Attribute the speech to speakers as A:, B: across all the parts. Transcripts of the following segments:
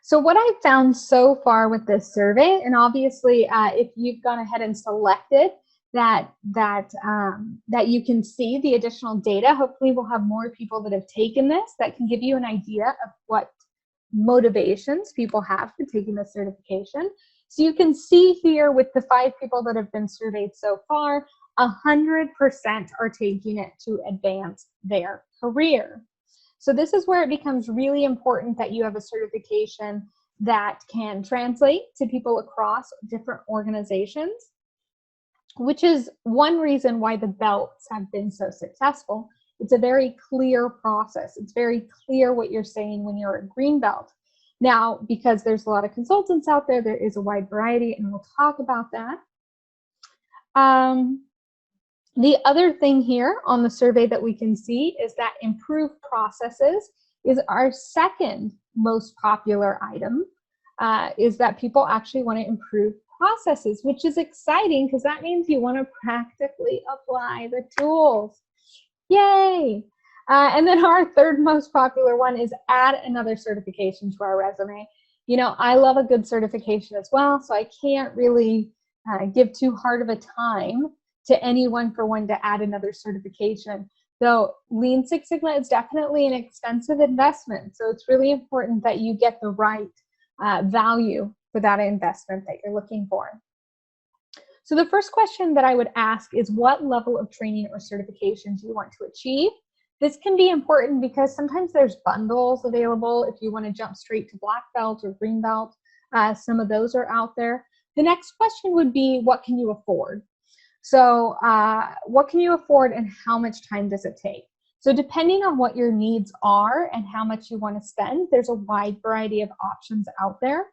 A: So what I've found so far with this survey, and obviously if you've gone ahead and selected that you can see the additional data, hopefully we'll have more people that have taken this that can give you an idea of what motivations people have for taking this certification. So you can see here with the 5 people that have been surveyed so far, 100% are taking it to advance their career. So this is where it becomes really important that you have a certification that can translate to people across different organizations, which is one reason why the belts have been so successful. It's a very clear process. It's very clear what you're saying when you're a green belt. Now, because there's a lot of consultants out there, there is a wide variety, and we'll talk about that. The other thing here on the survey that we can see is that improved processes is our second most popular item, is that people actually want to improve processes, which is exciting because that means you want to practically apply the tools. Yay! And then our third most popular one is add another certification to our resume. You know, I love a good certification as well, so I can't really give too hard of a time to anyone for one to add another certification. Though Lean Six Sigma is definitely an expensive investment, so it's really important that you get the right value for that investment that you're looking for. So the first question that I would ask is, what level of training or certification do you want to achieve? This can be important because sometimes there's bundles available if you want to jump straight to black belt or green belt. Some of those are out there. The next question would be, what can you afford? So what can you afford and how much time does it take? So depending on what your needs are and how much you want to spend, there's a wide variety of options out there.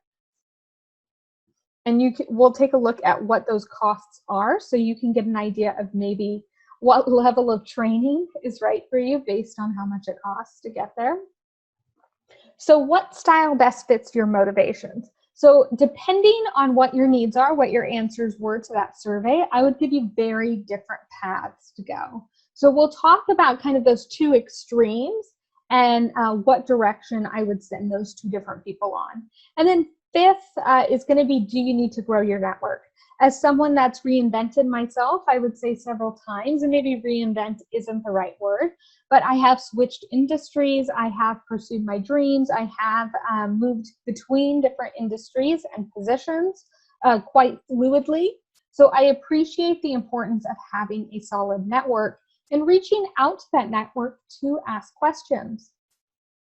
A: And we'll take a look at what those costs are so you can get an idea of maybe what level of training is right for you based on how much it costs to get there. So what style best fits your motivations? So depending on what your needs are, what your answers were to that survey, I would give you very different paths to go. So we'll talk about kind of those two extremes and what direction I would send those two different people on. And then fifth is going to be, do you need to grow your network? As someone that's reinvented myself, I would say several times, and maybe reinvent isn't the right word, but I have switched industries, I have pursued my dreams, I have moved between different industries and positions quite fluidly. So I appreciate the importance of having a solid network and reaching out to that network to ask questions.